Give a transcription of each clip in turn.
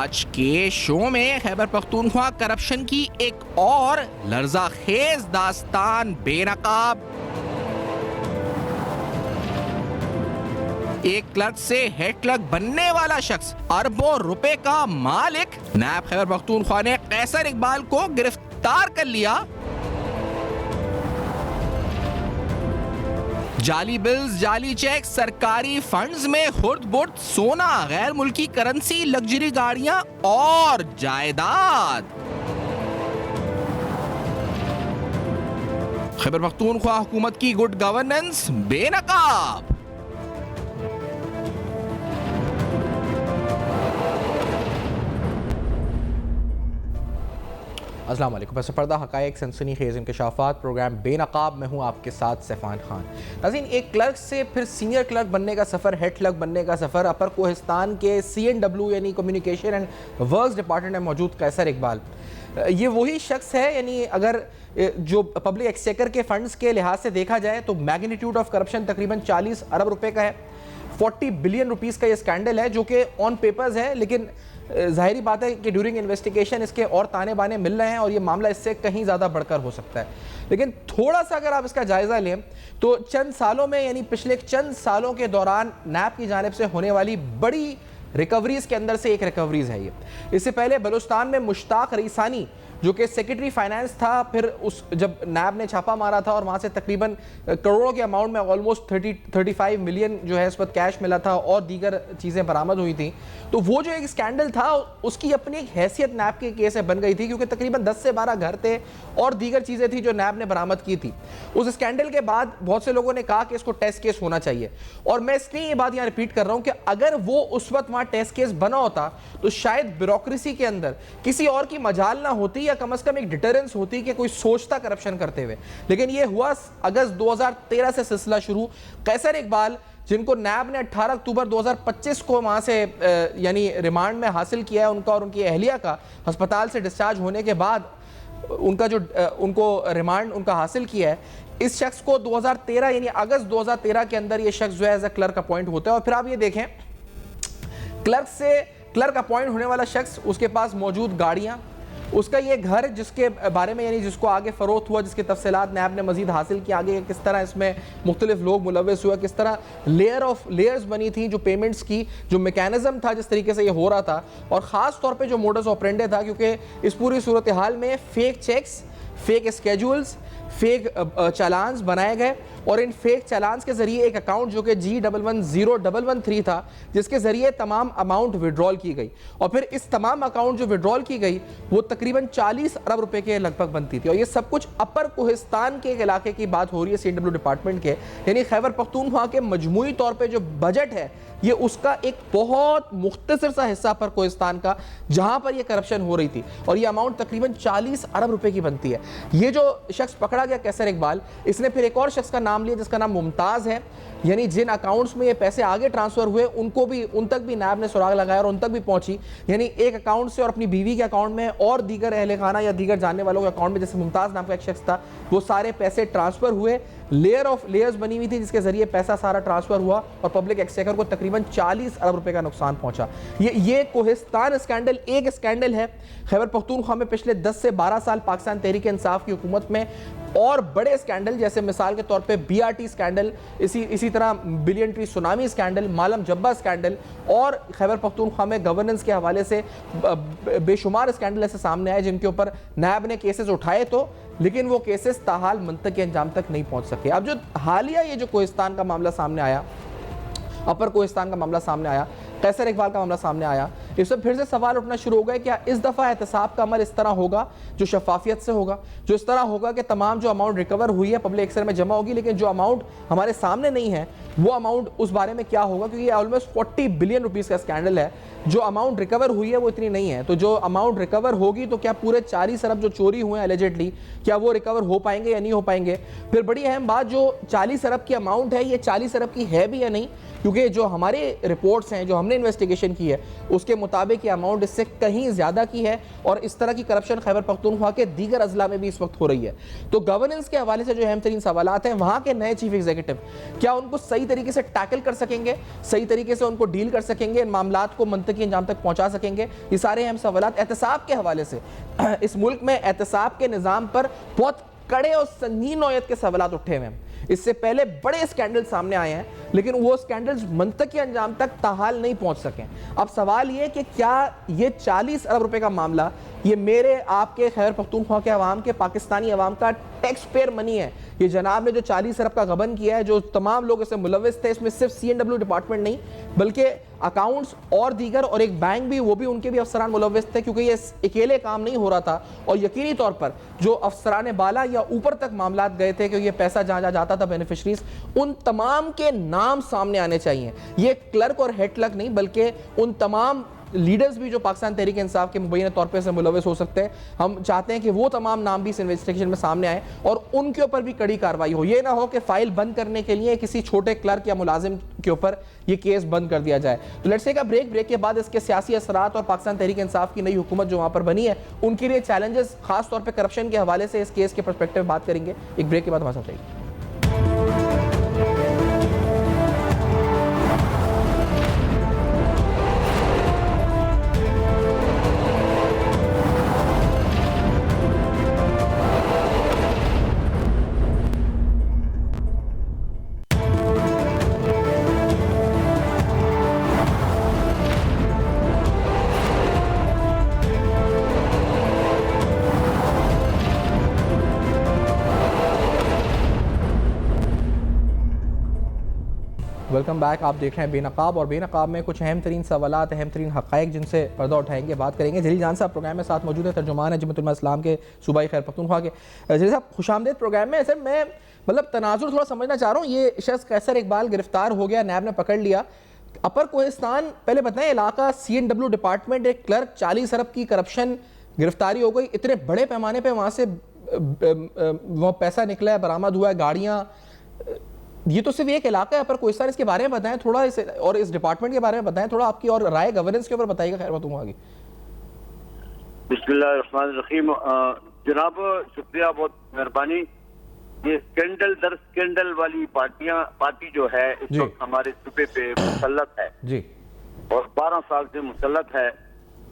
आज के शो में खैबर पख्तूनख्वा करप्शन की एक और लर्जाखेज दास्तान बेनकाब। एक क्लर्क से हेड क्लर्क बनने वाला शख्स अरबों रुपए का मालिक। नायब खैबर पख्तूनख्वा ने कैसर इकबाल को गिरफ्तार कर लिया। जाली बिल्स, जाली चेक, सरकारी फंड्स में खुर्द-बुर्द सोना, गैर मुल्की करेंसी, लग्जरी गाड़ियां और जायदाद। खैबर पख्तूनख्वा हुकूमत की गुड गवर्नेंस बेनकाब। अस्सलाम वालेकुम। बस पर्दा हक़ाइक़ सनसनीखेज़ इंकशाफ़ात प्रोग्राम बेनकाब में हूँ आपके साथ सैफ़ान खान। नाज़रीन, एक क्लर्क से फिर सीनियर क्लर्क बनने का सफ़र, हेड क्लर्क बनने का सफ़र। अपर कोहिस्तान के CNW यानी कम्युनिकेशन एंड वर्क्स डिपार्टमेंट में मौजूद कैसर इकबाल, ये वही शख्स है, यानी अगर जो पब्लिक एक्सचेकर के फंड्स के लिहाज से देखा जाए तो मैग्नीट्यूड ऑफ करप्शन तकरीबन 40 अरब रुपए का है। 40 बिलियन रुपीज़ का ये स्कैंडल है जो कि ऑन पेपर्स है, लेकिन जाहिर बात है कि ड्यूरिंग इन्वेस्टिगेशन इसके और ताने बाने मिल रहे हैं और ये मामला इससे कहीं ज़्यादा बढ़कर हो सकता है। लेकिन थोड़ा सा अगर आप इसका जायज़ा लें तो चंद सालों में, यानी पिछले चंद सालों के दौरान नैब की जानिब से होने वाली बड़ी रिकवरीज़ के अंदर से एक रिकवरीज़ है ये। इससे पहले बलूचिस्तान में मुश्ताक रईसानी जो कि सेक्रेटरी फाइनेंस था, फिर उस जब नैब ने छापा मारा था और वहाँ से तकरीबन करोड़ों के अमाउंट में ऑलमोस्ट 35 मिलियन जो है इस पर कैश मिला था और दीगर चीज़ें बरामद हुई थी। तो वो जो एक स्कैंडल था उसकी अपनी एक हैसियत नैब के केस से बन गई थी, क्योंकि तकरीबन 10 से 12 घर थे और दीगर चीज़ें थी जो नैब ने बरामद की थी। उस स्कैंडल के बाद बहुत से लोगों ने कहा कि इसको टेस्ट केस होना चाहिए, और मैं इसलिए ये बात यहाँ रिपीट कर रहा हूँ कि अगर वो उस वक्त वहाँ टेस्ट केस बना होता तो शायद ब्यूरोक्रेसी के अंदर किसी और की मजाल ना होती, या कम से कम एक डिटरेंस होती कि कोई सोचता करप्शन करते हुए। लेकिन ये हुआ अगस्त 2013 से सिलसिला शुरू। कैसर इकबाल, जिनको नैब ने 18 अक्टूबर 2025 को वहाँ से यानी रिमांड में हासिल किया है, उनका और उनकी अहलिया का अस्पताल से डिस्चार्ज होने के बाद उनका जो उनको रिमांड उनका हासिल किया है, इस शख्स को 2013 यानी अगस्त 2013 के अंदर ये शख्स जो है एज अ क्लर्क अपॉइंट होता है। और फिर आप ये देखें, क्लर्क से क्लर्क अपॉइंट होने वाला शख्स, उसके पास मौजूद गाड़ियाँ, उसका ये घर जिसके बारे में यानी जिसको आगे फ़रोख्त हुआ, जिसके तफसीलात नैब ने मजीद हासिल किया, आगे किस तरह इसमें मुख्तलिफ लोग मुलव्वस हुआ, किस तरह लेयर्स बनी थी जो पेमेंट्स की, जो मैकेनिज़्म था जिस तरीके से ये हो रहा था, और ख़ास तौर पे जो मोडस ऑपरेंडे था, क्योंकि इस पूरी सूरत हाल में fake cheques, fake schedules, fake challans बनाए गए, और इन फेक चालान्स के जरिए एक अकाउंट जो कि G110113 था, जिसके जरिए तमाम अमाउंट विड्रॉल की गई, और फिर इस तमाम अकाउंट जो विड्रॉल की गई वो तकरीबन 40 अरब रुपए के लगभग बनती थी। और ये सब कुछ अपर कोहिस्तान के एक इलाके की बात हो रही है, CNW डिपार्टमेंट के, यानी खैबर पख्तूनख्वा के मजमूई तौर पर जो बजट है ये उसका एक बहुत मुख्तसर सा हिस्सा पर कोहिस्तान का, जहां पर ये करप्शन हो रही थी, और ये अमाउंट तकरीबन 40 अरब रुपए की बनती है। ये जो शख्स पकड़ा गया कैसर इकबाल, इसने फिर एक और शख्स का नाम लिया जिसका नाम मुमताज़ है, यानी जिन अकाउंट्स में ये पैसे आगे ट्रांसफर हुए उनको भी, उन तक भी नैब ने सुराग लगाया और उन तक भी पहुंची, यानी एक अकाउंट से और अपनी बीवी के अकाउंट में और दीगर अहले खाना या दीगर जानने वालों के अकाउंट में, जैसे मुमताज़ नाम का एक शख्स था, वो सारे पैसे ट्रांसफर हुए। लेयर्स बनी हुई थी जिसके जरिए पैसा सारा ट्रांसफर हुआ और पब्लिक एक्सचेकर को तकरीबन 40 अरब रुपए का नुकसान पहुंचा। ये कोहिस्तान स्कैंडल एक स्कैंडल है। खैबर पख्तूनख्वा में पिछले 10 से 12 साल पाकिस्तान तहरीक इंसाफ की हुकूमत में और बड़े स्कैंडल, जैसे मिसाल के तौर पे BRT स्कैंडल, इसी तरह बिलियन ट्री सुनामी स्कैंडल, मालम जब्बा स्कैंडल, और खैबर पख्तूनख्वा में गवर्नेंस के हवाले से बेशुमार स्कैंडल ऐसे सामने आए जिनके ऊपर नैब ने केसेस उठाए तो, लेकिन वो केसेस ताहाल मंतकी अंजाम तक नहीं पहुंच सके। अब जो हालिया ये जो कोहिस्तान का मामला सामने आया, अपर कोहिस्तान का मामला सामने आया, कैसर इकबाल का मामला सामने आया, इससे फिर से सवाल उठना शुरू हो गए, क्या इस दफ़ा एहतसाब का अमल इस तरह होगा जो शफाफियत से होगा, जो इस तरह होगा कि तमाम जो अमाउंट रिकवर हुई है पब्लिक एक्सचेकर में जमा होगी, लेकिन जो अमाउंट हमारे सामने नहीं है वो अमाउंट उस बारे में क्या होगा, क्योंकि ये ऑलमोस्ट 40 बिलियन रुपीज़ का स्कैंडल है। जो अमाउंट रिकवर हुई है वो इतनी नहीं है, तो जो अमाउंट रिकवर होगी तो क्या पूरे 40 अरब जो चोरी हुए हैं एलिजेडली, क्या वो रिकवर हो पाएंगे या नहीं हो पाएंगे। फिर बड़ी अहम बात, जो 40 अरब की अमाउंट है, ये 40 अरब की है भी या नहीं, क्योंकि जो हमारे रिपोर्ट्स हैं, जो हमने इन्वेस्टिगेशन की है, उसके मुताबिक ये अमाउंट इससे कहीं ज़्यादा की है और इस तरह की करप्शन खैबर पख्तूनख्वा के दीगर अजला में भी इस वक्त हो रही है। तो गवर्नेंस के हवाले से जो अहम तरीन सवालात हैं, वहाँ के नए चीफ एग्जीक्यूटिव क्या उनको सही तरीके से टैकल कर सकेंगे, सही तरीके से उनको डील कर सकेंगे, इन मामलात को मंतकी अंजाम तक पहुँचा सकेंगे? ये सारे अहम सवालात एहतसाब के हवाले से इस मुल्क में एहतसाब के निज़ाम पर बहुत कड़े और संगीन नौयत के सवालात उठे हुए हैं। इससे पहले बड़े स्कैंडल सामने आए हैं, लेकिन वो स्कैंडल्स मंतकी अंजाम तक ताहाल नहीं पहुंच सके। अब सवाल ये कि क्या ये 40 अरब रुपए का मामला ये मेरे आपके खैबर पख्तूनख्वा के अवाम के पाकिस्तानी अवाम का टैक्स पेयर मनी है? ये जनाब ने जो 40 अरब का गबन किया है, जो तमाम लोग इसमें मुलविस थे, इसमें सिर्फ CNW डिपार्टमेंट नहीं बल्कि अकाउंट्स और दीगर और एक बैंक भी, वो भी उनके भी अफसरान मुलविस थे, क्योंकि ये अकेले काम नहीं हो रहा था। और यकीनी तौर पर जो अफसरान बाला या ऊपर तक मामलात गए थे कि ये पैसा जहाँ जहाँ जाता था बेनिफिशरीज, उन तमाम के नाम सामने आने चाहिए। ये क्लर्क और हेड क्लर्क नहीं बल्कि उन तमाम लीडर्स भी जो पाकिस्तान तहरीक इंसाफ के मुबैना तौर पर से मुलविस हो सकते हैं। हम चाहते हैं कि वो तमाम नाम भी इस इन्वेस्टिगेशन में सामने आए और उनके ऊपर भी कड़ी कार्रवाई हो। ये ना हो कि फाइल बंद करने के लिए किसी छोटे क्लर्क या मुलाजिम के ऊपर ये केस बंद कर दिया जाए। तो लेट्स टेक अ ब्रेक के बाद इसके सियासी असरात और पाकिस्तान तहरीक इंसाफ की नई हुकूमत जो वहाँ पर बनी है उनके लिए चैलेंजेस, खास तौर पर करप्शन के हवाले से इस केस के पर्सपेक्टिव बात करेंगे। एक ब्रेक के बाद हमारे साथ रहिए। Welcome back. आप देख रहे हैं बेनकाब, और बेनकाब में कुछ अहम तरीन सवालात, अहम तरीन हक़ाइक़ जिनसे पर्दा उठाएंगे, बात करेंगे। जलील जान साहब प्रोग्राम में साथ मौजूद है, तर्जुमान है जमात उलमा इस्लाम के सूबाई खैबर पख्तूनख्वा के। जलील साहब खुशामदीद प्रोग्राम में। सर मैं मतलब तनाजुर थोड़ा समझना चाह रहा हूँ। ये शख्स कैसर इकबाल गिरफ्तार हो गया, नैब ने पकड़ लिया, अपर कोहिस्तान, पहले बताएं इलाका CNW डिपार्टमेंट, एक क्लर्क, 40 अरब की करप्शन, गिरफ्तारी हो गई। इतने बड़े पैमाने पर वहाँ से वो पैसा निकला है, बरामद हुआ है, गाड़ियाँ। ये तो सिर्फ एक इलाका है अपर कोहिस्तान, इसके बारे में बताएं थोड़ा, और इस डिपार्टमेंट के बारे में बताएं थोड़ा, आपकी और राय गवर्नेंस के ऊपर बताइएगा। खैर बताऊंगा आगे। बिस्मिल्लाहिर्रहमानिर्रहीम। जनाब शुक्रिया, बहुत मेहरबानी। ये स्कैंडल दर स्कैंडल वाली पार्टी जो है इस वक्त हमारे सूबे पे मुसल्लत है जी, और 12 साल से मुसल्लत है।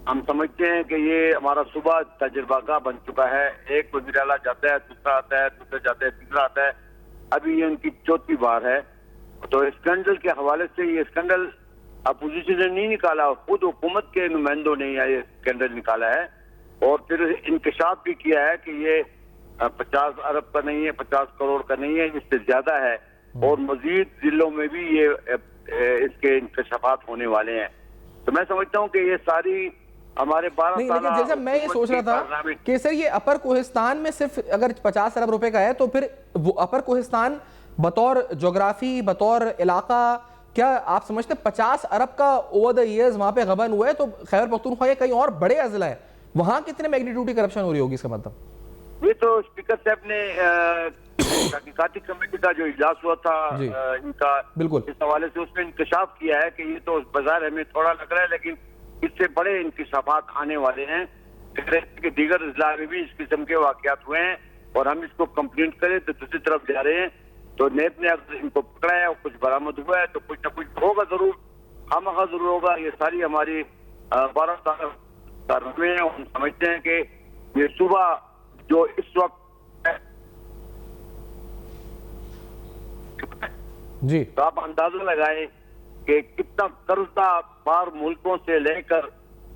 हम समझते हैं कि ये हमारा सूबा तजुर्बागाह बन चुका है। एक वज़ीर आला जाता है, दूसरा आता है, दूसरा जाता है, तीसरा आता है, अभी ये उनकी चौथी बार है। तो स्कैंडल के हवाले से ये स्कैंडल अपोजिशन ने नहीं निकाला, खुद हुकूमत के नुमाइंदों ने ये स्कैंडल निकाला है और फिर इंकशाफ भी किया है कि ये 50 अरब का नहीं है, 50 करोड़ का नहीं है, इससे ज्यादा है। और मजीद जिलों में भी ये इसके इंकशाफात होने वाले हैं। तो मैं समझता हूँ कि ये सारी हमारे 12 साल, जैसा मैं ये सोच रहा था कि सर ये अपर कोहिस्तान में सिर्फ अगर 50 अरब रुपए का है तो फिर वो अपर कोहिस्तान बतौर ज्योग्राफी, बतौर इलाका, क्या आप समझते 50 अरब का ओवर द ईयर्स वहां पे गबन हुआ है? तो खैबर पख्तूनख्वा के कहीं और बड़े अजला है, वहां कितने मैग्नीट्यूड की करप्शन हो रही होगी? इसका मतलब ये तो स्पीकर साहब ने तहकीकाती कमेटी का जो इजलास हुआ था इनका, बिल्कुल इस हवाले से उसमें इंकशाफ किया है कि ये तो बाजार हमें थोड़ा लग रहा है, लेकिन इससे बड़े इंकशाफात आने वाले हैं। के दीगर जिला में भी इस किस्म के वाकयात हुए हैं और हम इसको कंप्लेंट करें तो दूसरी तरफ जा रहे हैं। तो नेब ने अगर इनको पकड़ा है और कुछ बरामद हुआ है तो कुछ ना कुछ होगा जरूर, खामखा जरूर होगा। ये सारी हमारी 12 साल में हम समझते हैं कि ये सुबह जो इस वक्त जी, तो आप अंदाजा लगाएं कि कितना कर्जा बाहर मुल्कों से लेकर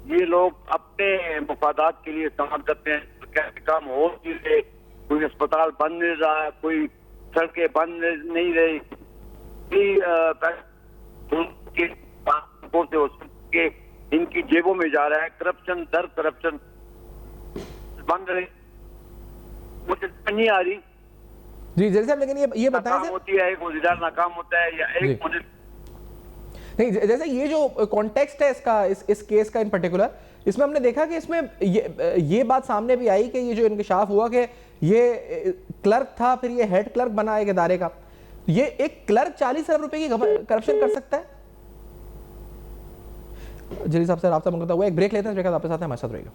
ये लोग अपने मफादात के लिए इस्तेमाल करते हैं। तो कैसे काम हो नहीं रहे, कोई अस्पताल बंद नहीं रहा, कोई सड़कें बंद नहीं रही, के इनकी जेबों में जा रहा है। करप्शन दर करप्शन बंद रही, मुझे नहीं आ रही जी जैसे साहब, लेकिन ये बताएं सर, होती है एक वज़ीर नाकाम होता है या एक नहीं, जैसे ये जो कॉन्टेक्स्ट है इसका, इस केस का इन पर्टिकुलर, इसमें हमने देखा कि इसमें ये बात सामने भी आई कि ये जो इंकशाफ हुआ कि ये क्लर्क था, फिर ये हेड क्लर्क बना एक इदारे का। ये एक क्लर्क 40 अरब रुपए की करप्शन कर सकता है? जलील साहब से रब्ता मुकद्दर हुआ। एक ब्रेक लेते हैं, ब्रेक वापस आते हैं, हमारे साथ रहेगा।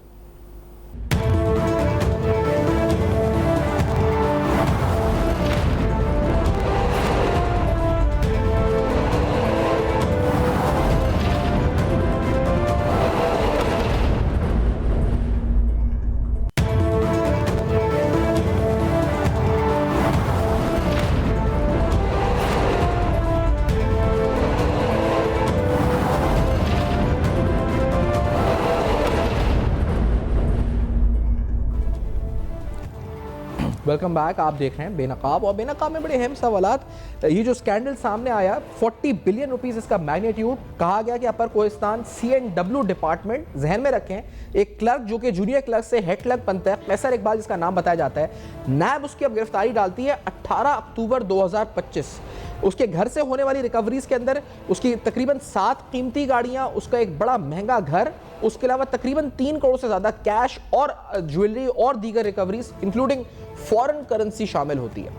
Welcome back. आप देख रहे हैं बेनकाब, और बेनकाब में बड़े अहम सवालात। ये जो स्कैंडल सामने आया, 40 बिलियन रुपीस इसका मैग्नीट्यूड, कहा गया कि अपर कोहिस्तान CNW डिपार्टमेंट, जहन में रखें, एक क्लर्क जो कि जूनियर क्लर्क से हेड क्लर्क बनता है, कैसर इकबाल जिसका नाम बताया जाता है, नैब उसकी अब गिरफ्तारी डालती है 18 अक्टूबर 2025। उसके घर से होने वाली रिकवरीज के अंदर उसकी तकरीबन 7 कीमती गाड़ियां, उसका एक बड़ा महंगा घर, उसके अलावा तकरीबन 3 करोड़ से ज़्यादा कैश और ज्वेलरी और दीगर रिकवरीज इंक्लूडिंग फॉरेन करेंसी शामिल होती है।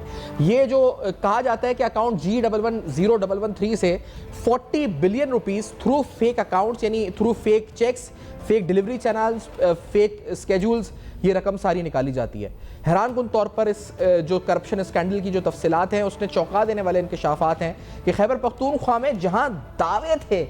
ये जो कहा जाता है कि अकाउंट G110113 से 40 billion rupees through fake accounts, यानी through fake cheques, fake delivery channels, fake schedules, ये रकम सारी निकाली जाती है। हैरानकुन तौर पर इस जो करप्शन स्कैंडल की जो तफसीलात हैं, उसने चौंका देने वाले इंकशाफात हैं कि खैबर पख्तूनख्वा में जहां दावे थे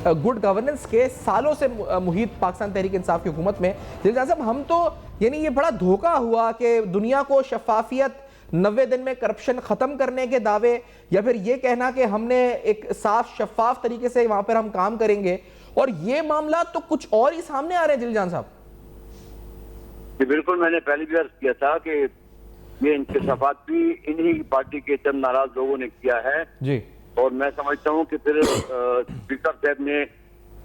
गुड गवर्नेंस के सालों से मुहित पाकिस्तान तहरीक इंसाफ की हुकूमत में, साहब हम तो यानी ये बड़ा धोखा हुआ कि दुनिया को शफाफियत, 90 दिन में करप्शन खत्म करने के दावे, या फिर ये कहना कि हमने एक साफ शफाफ तरीके से वहां पर हम काम करेंगे, और ये मामला तो कुछ और ही सामने आ रहे हैं। जिलजान साहब जी बिल्कुल, मैंने पहले भी अर्ज किया था कि ये इंकशाफात भी इन्हीं पार्टी के चंद नाराज लोगों ने किया है जी, और मैं समझता हूँ कि फिर स्पीकर साहब ने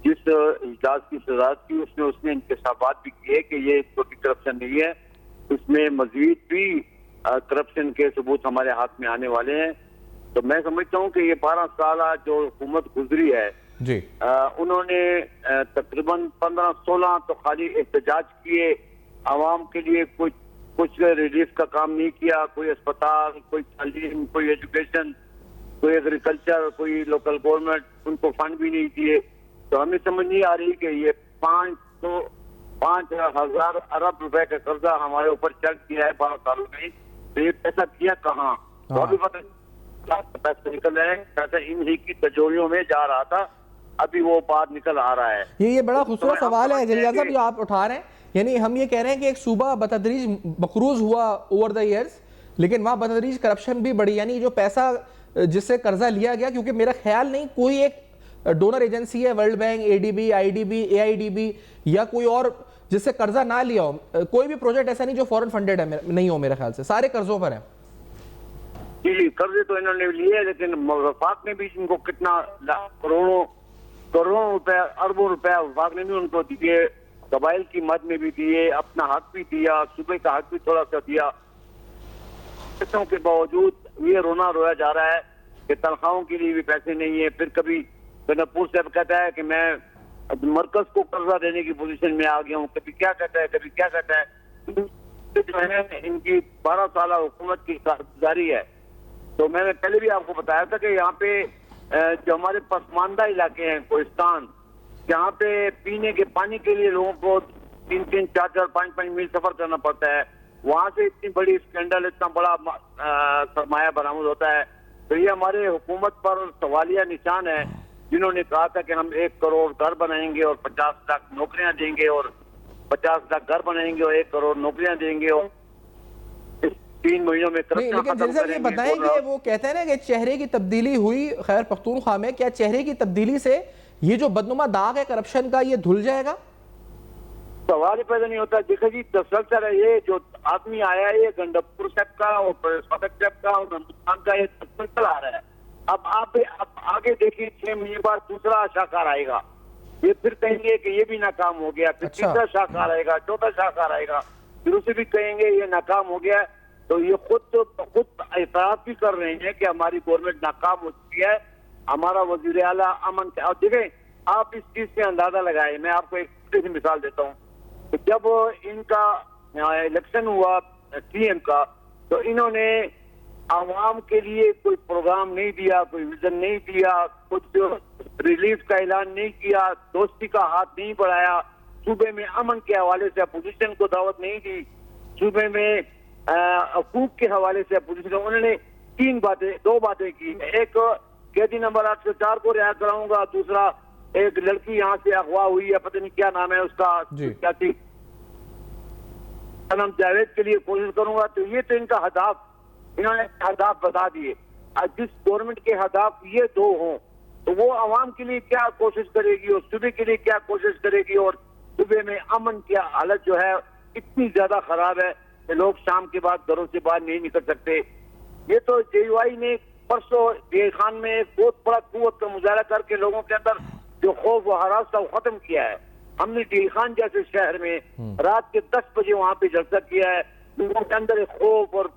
जिस इजलास की सजात की उसने इंकशाफात भी किए कि ये छोटी करप्शन नहीं है, इसमें मजीद भी करप्शन के सबूत हमारे हाथ में आने वाले हैं। तो मैं समझता हूँ कि ये 12 साल जो हुकूमत गुजरी है जी, उन्होंने तकरीबन 15-16 तो खाली एहतजाज किए, आवाम के लिए कुछ रिलीफ का काम नहीं किया, कोई अस्पताल, कोई तालीम, कोई एजुकेशन, कोई एग्रीकल्चर, कोई लोकल गवर्नमेंट, उनको फंड भी नहीं दिए। तो हमें समझ नहीं आ रही कि ये 5,000 अरब रुपए का कर्जा हमारे ऊपर चढ़ किया है 12 सालों में, तो ये पैसा किया कहाँ? तो अभी पता पैसा निकल रहा है, पैसा इन्हीं की तिजोरियों में जा रहा था, अभी वो बाहर निकल आ रहा है। ये बड़ा खूबसूरत सवाल है जलील साहब जो आप उठा रहे हैं। यानी हम ये कह रहे हैं कि एक सूबा बतदरीज मकरूज हुआ ओवर द ईयर्स, लेकिन वहाँ बतदरीज करप्शन भी बढ़ी, यानी जो पैसा जिससे कर्जा लिया गया, क्योंकि मेरा ख्याल नहीं कोई एक डोनर एजेंसी है, world bank, ADB, IDB, AIDB या कोई और जिससे कर्जा ना लिया हो, कोई भी प्रोजेक्ट ऐसा नहीं जो फॉरेन फंडेड है, नहीं हो, मेरे ख्याल से सारे कर्जों पर है। जी, कर्जे तो इन्होंने लिए, लेकिन वफाक ने भी इनको कितना करोड़ों रुपए, अरबों रुपए वफाक ने भी उनको दिए, कबाइल की मद में भी दिए, अपना हक भी दिया, सूबे का हक भी थोड़ा सा दिया। के बावजूद ये रोना रोया जा रहा है कि तनख्वाहों के लिए भी पैसे नहीं है। फिर कभी नपूर साहब कहता है कि मैं मरकज को कर्जा देने की पोजीशन में आ गया हूँ, कभी क्या कहता है, कभी क्या कहता है। जो है इनकी 12 साल हुकूमत की कारगुजारी है। तो मैंने पहले भी आपको बताया था कि यहाँ पे जो हमारे पसमानदा इलाके हैं कोहिस्तान, जहाँ पे पीने के पानी के लिए लोगों को 3-3, 4-4, 5-5 मील सफर करना पड़ता है, वहां से इतनी बड़ी स्कैंडल, इतना बड़ा सरमाया बरामद होता है। तो ये हमारे हुकूमत पर सवालिया निशान है, जिन्होंने कहा था कि हम 1 करोड़ घर बनाएंगे और 50 लाख नौकरियां देंगे, और 50 लाख घर बनाएंगे और 1 करोड़ नौकरियां देंगे, और 3 महीनों में लेकिन जैसे ये बताएंगे, वो कहते हैं ना कि चेहरे की तब्दीली हुई खैबर पख्तूनख्वा में, क्या चेहरे की तब्दीली से ये जो बदनुमा दाग है करप्शन का, ये धुल जाएगा? सवाल ही पैदा नहीं होता। देखो जी, तसलसल है, ये जो आदमी आया है, ये गंडकपुर साहब का और फाटक साहब का और हिंदुस्तान का, ये तसलसल आ रहा है। अब आप आगे देखिए, 6 महीने बाद दूसरा शाहकार आएगा, ये फिर कहेंगे कि ये भी नाकाम हो गया, फिर तीसरा शाहकार आएगा, चौथा शाहकार आएगा, फिर उसे भी कहेंगे ये नाकाम हो गया। तो ये खुद एतराफ भी कर रहे हैं कि हमारी गवर्नमेंट नाकाम हो चुकी है, हमारा वजीर आला अमन। और देखें, आप इस चीज से अंदाजा लगाए, मैं आपको एक छोटी सी मिसाल देता हूँ। तो जब इनका इलेक्शन हुआ CM का, तो इन्होंने आवाम के लिए कोई प्रोग्राम नहीं दिया, कोई विजन नहीं दिया, कुछ रिलीफ का ऐलान नहीं किया, दोस्ती का हाथ नहीं बढ़ाया, सूबे में अमन के हवाले से अपोजिशन को दावत नहीं दी, सूबे में हकूक के हवाले से अपोजिशन, उन्होंने दो बातें की। एक, कैदी नंबर 804 को रिहा कराऊंगा, दूसरा एक लड़की यहाँ से अगवा हुई है, पता नहीं क्या नाम है उसका, क्या थी, नाम जावेद, के लिए कोशिश करूंगा। तो ये तो इनका हदाफ, इन्होंने हदाफ बता दिए। जिस गवर्नमेंट के हदाफ ये दो हों तो वो आवाम के लिए क्या कोशिश करेगी और सूबे के लिए क्या कोशिश करेगी। और सूबे में अमन की हालत जो है इतनी ज्यादा खराब है कि लोग शाम के बाद घरों से बाहर नहीं निकल सकते। ये तो JUI ने परसों डीआई खान में एक बहुत बड़ा कुव्वत का मुजाहरा करके लोगों के अंदर जो खौफ व हरास था वो खत्म किया है। हमने डीआई खान जैसे शहर में रात के 10 बजे वहां पे जलसा किया है। लोगों के अंदर एक खौफ और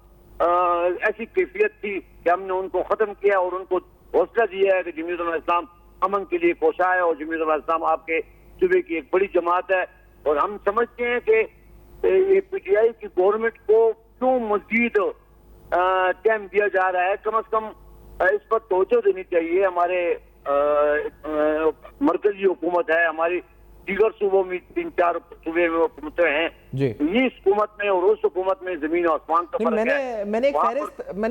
ऐसी कैफियत थी कि हमने उनको खत्म किया और उनको हौसला दिया है कि जमीयत उलमा इस्लाम अमन के लिए कोशा है और जमीयत उलमा इस्लाम आपके सूबे की एक बड़ी जमात है। और हम समझते हैं कि ये PTI की गवर्नमेंट को क्यों मजीद टाइम दिया जा रहा है। कम से कम इस पर तवज्जो देनी चाहिए। हमारे मरकजी हुकूमत है, हमारी दीगर सूबों में 3-4 सूबे में हुकूमतें हैं, ये इस हुकूमत में और उस हुकूमत में जमीन और आसमान का फर्क है। मैंने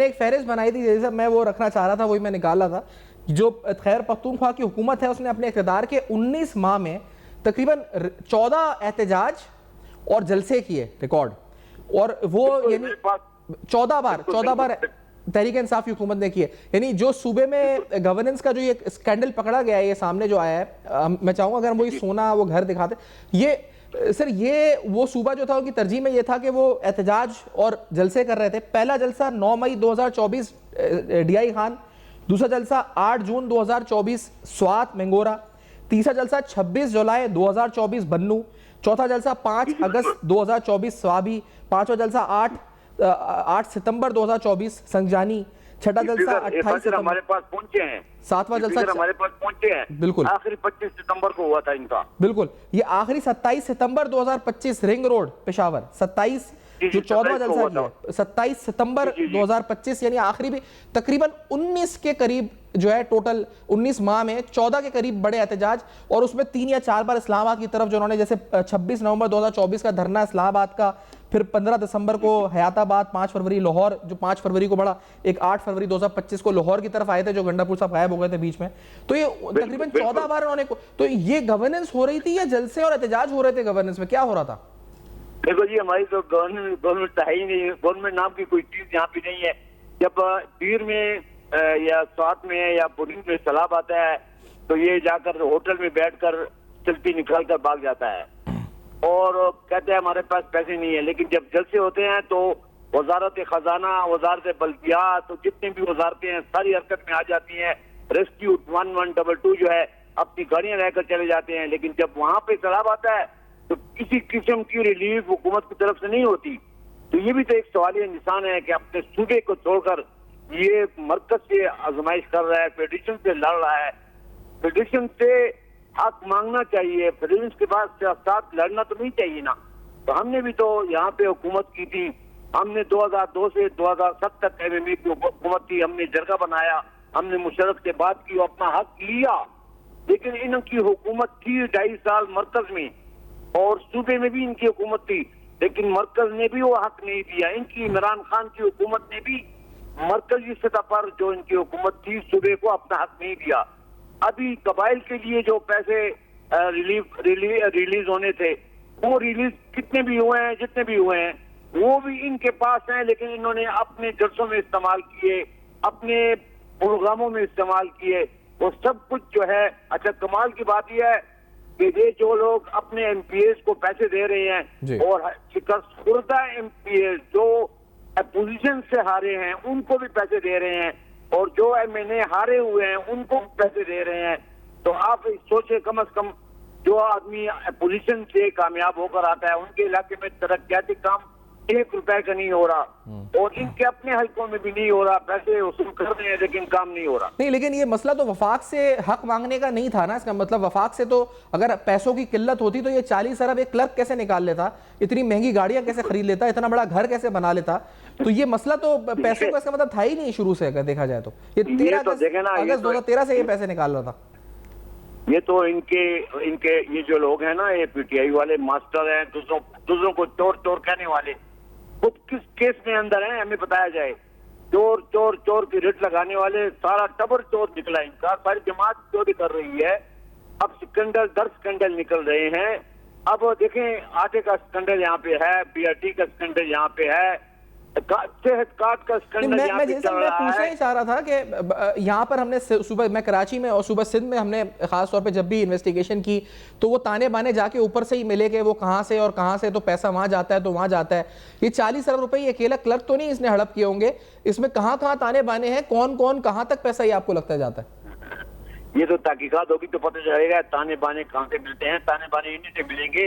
एक फहरिस्त बनाई थी, जैसे मैं वो रखना चाह रहा था, वही मैं निकाला था। जो खैर पख्तूनख्वा की हुकूमत है उसने अपने इक़्तिदार के 19 माह में तकरीबन 14 एहतजाज और जलसे किए रिकॉर्ड, और वो यानी 14 बार तहरीक इंसाफ की हुकूमत ने की है। यानी जो सूबे में गवर्नेंस का जो ये स्कैंडल पकड़ा गया है, ये सामने जो आया है, मैं चाहूंगा अगर वही सोना वो घर दिखाते, ये सर ये वो सूबा जो था उनकी तरजीह में ये था कि वो एहतजाज और जलसे कर रहे थे। पहला जलसा 9 मई 2024 डीआई खान, दूसरा जलसा 8 जून 2024 स्वात मेंगोरा, तीसरा जलसा 26 जुलाई 2024 बन्नू, चौथा जलसा 5 अगस्त 2024 स्वाबी, पांचवा जलसा 8 सितंबर 2024 संगजानी, छठा जलसा 28 हमारे पास पहुंचे हैं, सातवां जलसा हमारे पास पहुंचे हैं, बिल्कुल आखिरी 25 सितंबर को हुआ था इनका, बिल्कुल ये आखिरी 27 सितंबर 2025 रिंग रोड पेशावर, 27 जो 14वां जलसा किया 27 सितंबर 2025, यानी आखिरी भी तकरीबन 19 के करीब जो है, टोटल 19 माह में 14 के करीब बड़े एहतजाज, और उसमें 3 या 4 बार इस्लामाबाद की तरफ जो उन्होंने, जैसे 26 नवंबर 2024 का धरना इस्लामाबाद का, फिर 15 दिसंबर को हयाताबाद, 5 फरवरी लाहौर, जो 5 फरवरी को बड़ा, एक 8 फरवरी 2025 को लाहौर की तरफ आए थे, जो गंडापुर साहब गायब हो गए थे बीच में। तो ये तकरीबन 14 बार उन्होंने, तो ये गवर्नेंस हो रही थी या जलसे और एहतजाज हो रहे थे? गवर्नेंस में क्या हो रहा था? देखो जी, हमारी तो गवर्नमेंट है ही नहीं, गवर्नमेंट नाम की कोई चीज यहाँ पे नहीं है। जब पीर में या स्वात में या पुलिस में सलाब आता है तो ये जाकर होटल में बैठकर सेल्फी निकाल कर भाग जाता है और कहते हैं हमारे पास पैसे नहीं है। लेकिन जब जलसे होते हैं तो वजारत खजाना, वजारत बल्दियात, तो जितनी भी वजारतें हैं सारी हरकत में आ जाती हैं। रेस्क्यू 1122 जो है अपनी गाड़ियां रहकर चले जाते हैं। लेकिन जब वहां पे सलाब आता है तो किसी किस्म की रिलीफ हुकूमत की तरफ से नहीं होती। तो ये भी तो एक सवालिया निशान है कि अपने सूबे को छोड़कर ये मरकज से आजमाइश कर रहा है, फेडरेशन से लड़ रहा है। फेडरेशन से हक मांगना चाहिए, फेडरेशन के बाद साथ लड़ना तो नहीं चाहिए ना। तो हमने भी तो यहाँ पे हुकूमत की थी, हमने 2002 से 2007 तक MMA की हुकूमत थी, हमने जरगा बनाया, हमने मुशर्रफ से बात की, अपना हक लिया। लेकिन इनकी हुकूमत थी 2.5 साल मरकज में और सूबे में भी इनकी हुकूमत थी, लेकिन मरकज ने भी वो हक नहीं दिया। इनकी इमरान खान की हुकूमत ने भी मरकजी सतह पर जो इनकी हुकूमत थी सूबे को अपना हक नहीं दिया। अभी कबाइल के लिए जो पैसे रिलीज होने थे वो रिलीज कितने भी हुए हैं, जितने भी हुए हैं वो भी इनके पास हैं, लेकिन इन्होंने अपने जलसों में इस्तेमाल किए, अपने प्रोग्रामों में इस्तेमाल किए, वो सब कुछ जो है। अच्छा, कमाल की बात यह है कि ये जो लोग अपने MPs को पैसे दे रहे हैं और शिकस्त खुर्दा MPs जो अपोजिशन से हारे हैं उनको भी पैसे दे रहे हैं, और जो MNA हारे हुए हैं उनको पैसे दे रहे हैं। तो आप सोचे, कम से कम जो आदमी अपोजिशन से कामयाब होकर आता है उनके इलाके में तरक्याती काम 1 रुपए का नहीं हो रहा और इनके अपने हलकों में भी नहीं हो रहा। पैसे वसूल कर रहे हैं लेकिन काम नहीं हो रहा। नहीं, लेकिन ये मसला तो वफाक से हक मांगने का नहीं था ना। इसका मतलब वफाक से तो अगर पैसों की किल्लत होती तो ये 40 अरब एक क्लर्क कैसे निकाल लेता, इतनी महंगी गाड़ियां कैसे खरीद लेता, इतना बड़ा घर कैसे बना लेता। तो ये मसला तो पैसे का इसका मतलब था ही नहीं शुरू से, अगर देखा जाए तो। ये 13 अगस्त 2013 से ये पैसे निकाल रहा था। ये तो इनके ये जो लोग हैं ना, ये पीटीआई वाले मास्टर हैं, दूसरों को चोर चोर कहने वाले, वो किस केस में अंदर है हमें बताया जाए। चोर चोर चोर की रिट लगाने वाले, सारा टबर चोर निकला इनका, सारी जमात चोरी कर रही है। अब स्कैंडल दर स्कैंडल निकल रहे हैं। अब देखें, आटे का स्कैंडल यहाँ पे है, बीआरटी का स्कैंडल यहाँ पे है, सेहत कार्ड का स्कैंडल यहाँ पे चल रहा है। पूछना ही चाह रहा था कि यहाँ पर हमने सुबह, मैं कराची में और सुबह सिंध में हमने खास तौर पे जब भी इन्वेस्टिगेशन की तो वो ताने बाने जाके ऊपर से ही मिले कि वो कहाँ से और कहाँ से, तो पैसा वहाँ जाता है तो वहाँ जाता है। ये 40 अरब रुपए अकेला क्लर्क तो नहीं इसने हड़प किए होंगे, इसमें कहाँ कहाँ ताने बाने हैं, कौन कौन कहाँ तक पैसा ये आपको लगता जाता है? ये तो तहकीकात होगी तो पता चलेगा ताने बाने कहाँ से मिलते हैं। ताने बाने इन्हीं से मिलेंगे।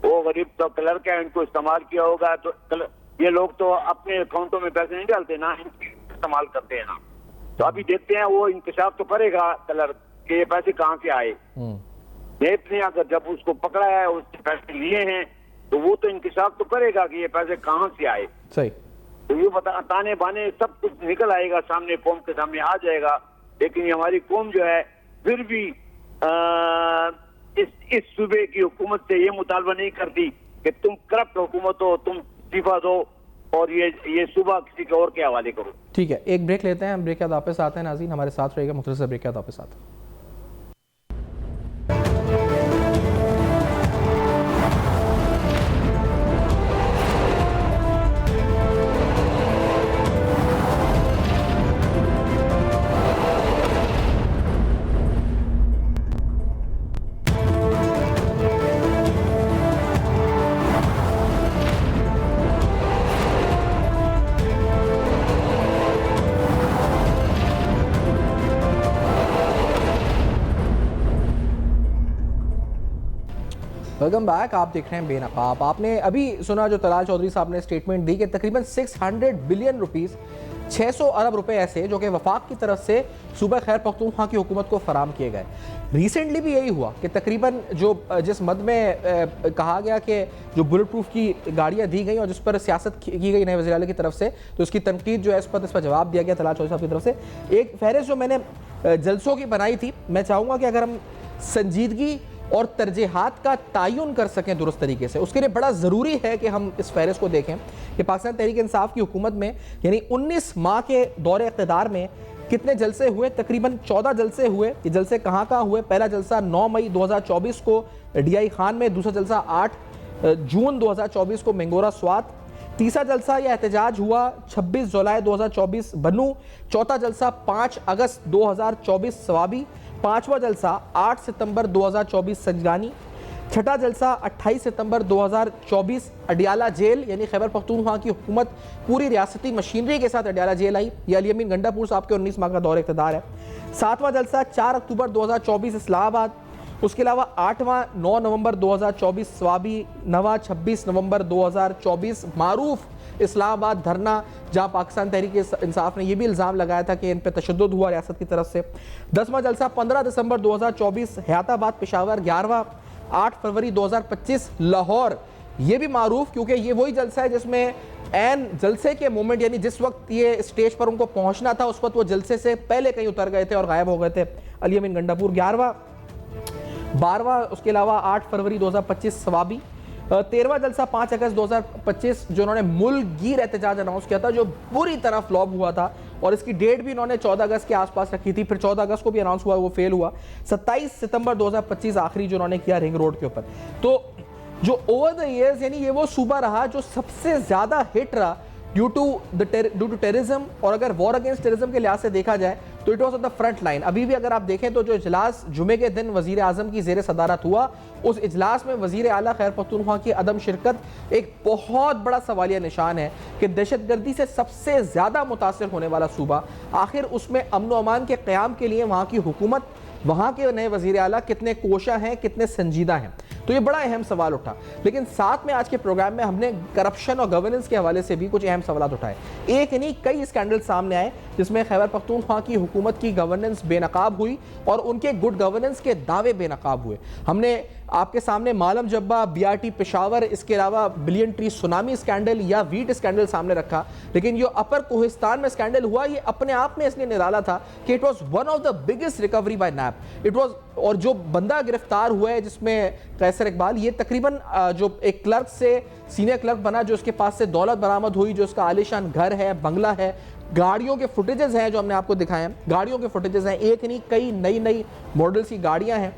वो गरीब तो क्लर्क है, इनको इस्तेमाल किया होगा। तो ये लोग तो अपने अकाउंटों में पैसे नहीं डालते ना, इस्तेमाल करते हैं ना। तो अभी देखते हैं, वो इंकशाफ तो करेगा क्लर्क कि ये पैसे कहाँ से आए। ने अगर जब उसको पकड़ा है, उससे पैसे लिए हैं, तो वो तो इंकशाफ तो करेगा कि ये पैसे कहाँ से आए। सही। तो ये ताने बाने सब कुछ निकल आएगा सामने, कौम के सामने आ जाएगा। लेकिन ये हमारी कौम जो है फिर भी इस सूबे की हुकूमत से ये मुतालबा नहीं करती कि तुम करप्ट हुकूमत हो, तुम इस्तीफा दो और ये सूबा किसी के और के हवाले करो। ठीक है, एक ब्रेक लेते हैं, हम ब्रेक के बाद वापस आते हैं। नाज़रीन हमारे साथ रहेगा, मुख्तसर ब्रेक के बाद वापस आते हैं। Welcome back. आप देख रहे हैं बेनकाब। आपने अभी सुना जो तलाल चौधरी साहब ने स्टेटमेंट दी कि तकरीबन 600 बिलियन रुपीस, 600 अरब रुपए ऐसे जो कि वफाक की तरफ से सूबा खैर पख्तूनख्वा की हुकूमत को फराम किए गए। रिसेंटली भी यही हुआ कि तकरीबन जो जिस मद में कहा गया कि जो बुलेट प्रूफ की गाड़ियाँ दी गई और जिस पर सियासत की गई नए वज़ीर आला की तरफ से, तो उसकी तनकीद जो है इस पर जवाब दिया गया तलाल चौधरी साहब की तरफ से। एक फहरिस्त जो मैंने जलसों की बनाई थी, मैं चाहूँगा कि अगर हम संजीदगी और तरजीहात का तयन कर सकें दुरुस्त तरीके से, उसके लिए बड़ा ज़रूरी है कि हम इस फहरिस्त को देखें कि पाकिस्तान तहरीक इंसाफ की हुकूमत में यानी 19 माह के दौरे इक़्तिदार में कितने जलसे हुए। तकरीबन 14 जलसे हुए। ये जलसे कहाँ कहाँ हुए? पहला जलसा 9 मई 2024 को DI खान में, दूसरा जलसा 8 जून 2024 को मेंगोरा स्वात, तीसरा जलसा या एहतजाज हुआ 26 जुलाई 2024 बनू, चौथा जलसा 5 अगस्त 2024 सवाबी, पांचवा जलसा 8 सितंबर 2024 सजगानी, छठा जलसा 28 सितंबर 2024 अडियाला जेल, यानी खैबर पख्तूनख्वा की हुकूमत पूरी रियासती मशीनरी के साथ अडियाला जेल आई। ये अली अमीन गंडापुर साहब के 19 माह का दौर इक़्तिदार है। सातवां जलसा 4 अक्टूबर 2024 इस्लामाबाद। उसके अलावा 8वां 9 नवंबर 2024 स्वाबी, 9वां 26 नवंबर 2024 मारूफ इस्लामाबाद धरना, जहां पाकिस्तान तहरीक इंसाफ ने यह भी इल्ज़ाम लगाया था कि इन पर तशद्दुद हुआ रियासत की तरफ से। 10वां जलसा 15 दिसंबर 2024 हयाताबाद पेशावर। 11वां 8 फरवरी 2025 लाहौर। ये भी मारूफ क्योंकि ये वही जलसा है जिसमें एन जलसे के मोमेंट, यानी जिस वक्त ये स्टेज पर उनको पहुंचना था उस वक्त वो जलसे से पहले कहीं उतर गए थे और गायब हो गए थे। अली अमीन गंडापुर। 11वां 12वां उसके अलावा 8 फरवरी 2025 सवाबी। 13वां जलसा 5 अगस्त 2025 जो उन्होंने मुल्कगीर एहतजाज अनाउंस किया था, जो पूरी तरह फ्लॉप हुआ था और इसकी डेट भी इन्होंने 14 अगस्त के आसपास रखी थी, फिर 14 अगस्त को भी अनाउंस हुआ, वो फेल हुआ। 27 सितंबर 2025 आखिरी जो उन्होंने किया रिंग रोड के ऊपर। तो जो ओवर द ईयर्स यानी ये वो सूबा रहा जो सबसे ज्यादा हिट रहा ड्यू टू टेररिज्म, और अगर वॉर अगेंस्ट टेररिज्म के लिहाज से देखा जाए तो it was on the front line. अभी भी अगर आप देखें तो जो इजलास जुमे के दिन वजीर आजम की जेर सदारत हुआ, उस इजलास में वजीर आला खैर पख्तूनख्वा की अदम शिरकत एक बहुत बड़ा सवालिया निशान है कि दहशतगर्दी से सबसे ज्यादा मुतासर होने वाला सूबा, आखिर उसमें अमन व अमान के क़याम के लिए वहाँ की हुकूमत, वहाँ के नए वजीर आला कितने कोशा हैं, कितने संजीदा हैं। तो ये बड़ा अहम सवाल उठा। लेकिन साथ में आज के प्रोग्राम में हमने करप्शन और गवर्नेंस के हवाले से भी कुछ अहम सवाल उठाए। एक नहीं, कई स्कैंडल सामने आए जिसमें खैबर पख्तूनख्वा की हुकूमत की गवर्नेंस बेनकाब हुई और उनके गुड गवर्नेंस के दावे बेनकाब हुए। हमने आपके सामने मालम जब्बा, बीआरटी पेशावर, इसके अलावा बिलियन ट्री सुनामी स्कैंडल या वीट स्कैंडल सामने रखा। लेकिन जो अपर कोहिस्तान में स्कैंडल हुआ, ये अपने आप में इसलिए निराला था कि it was one of the biggest recovery by nap. It was, और जो बंदा गिरफ्तार हुआ है जिसमें कैसर इकबाल, ये तकरीबन जो एक क्लर्क से सीनियर क्लर्क बना, जो उसके पास से दौलत बरामद हुई, जो उसका आलीशान घर है, बंगला है, गाड़ियों के फुटेजेस हैं जो हमने आपको दिखाए हैं, गाड़ियों के फुटेजेस हैं, एक नहीं कई नई नई मॉडल्स की गाड़ियां हैं,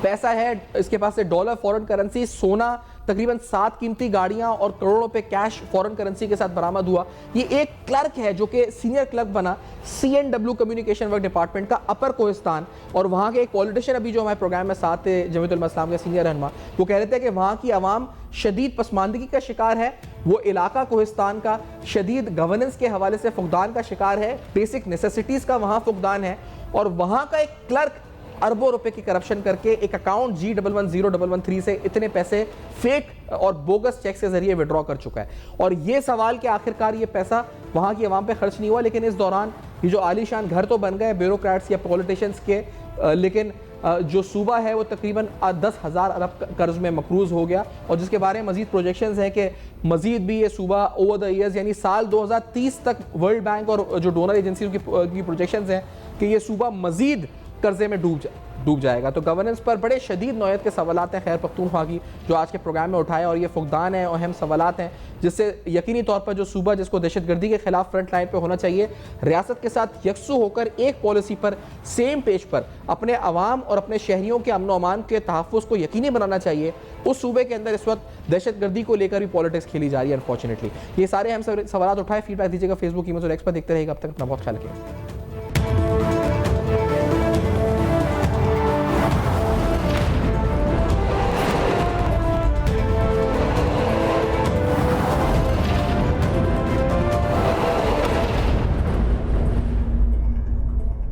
पैसा है इसके पास से, डॉलर, फॉरेन करेंसी, सोना, तकरीबन 7 कीमती गाड़ियां और करोड़ों रुपए कैश फॉरेन करेंसी के साथ बरामद हुआ। ये एक क्लर्क है जो कि सीनियर क्लर्क बना CNW कम्युनिकेशन वर्क डिपार्टमेंट का अपर कोहिस्तान, और वहां के एक पॉलिटिशियन अभी जो हमारे प्रोग्राम में साथ थे, जमीयत उलमा इस्लाम के सीनियर रहनुमा, वो कह रहे थे कि वहां की आवाम शदीद पसमानदगी का शिकार है, वो इलाका कोहिस्तान का शदीद गवर्नेंस के हवाले से फुकदान का शिकार है, बेसिक नेसेसिटीज का वहां फुकदान है, और वहां का एक क्लर्क अरबों रुपए की करप्शन करके एक अकाउंट G110113 से इतने पैसे फेक और बोगस चेक के जरिए विड्रॉ कर चुका है। और ये सवाल कि आखिरकार ये पैसा वहां की आवाम पे खर्च नहीं हुआ, लेकिन इस दौरान ये जो आलीशान घर तो बन गए ब्यूरोक्रेट्स या पॉलिटिशियंस के, लेकिन जो सूबा है वो तकरीबन 10,000 अरब कर्ज में मकरूज हो गया, और जिसके बारे में मजीद प्रोजेक्शंस हैं कि मजीद भी ये सूबा ओवर द ईयर्स, यानी साल 2030 तक वर्ल्ड बैंक और जो डोनर एजेंसी की प्रोजेक्शंस हैं कि ये सूबा मजीद कर्जे में डूब जाएगा। तो गवर्नेंस पर बड़े शदीद नौयत के सवालात हैं खैबर पख्तूनख्वा की, जो आज के प्रोग्राम में उठाए, और ये फुकदान है और अहम सवालात हैं जिससे यकीनी तौर पर जो सूबा जिसको दहशतगर्दी के खिलाफ फ्रंट लाइन पर होना चाहिए, रियासत के साथ यकसू होकर एक पॉलिसी पर, सेम पेज पर अपने अवाम और अपने शहरियों के अमन अमान के तहफ़्फ़ुज़ को यकीनी बनाना चाहिए। उस सूबे के अंदर इस वक्त दहशतगर्दी को लेकर भी पॉलिटिक्स खेली जा रही है अनफॉर्चुनेटली। ये सारे अहम सवालात उठाए। फीडबैक दीजिएगा फेसबुक, ईमेल और एक्स पर। देखते रहेगा। अब तक अपना बहुत ख्याल रखिएगा।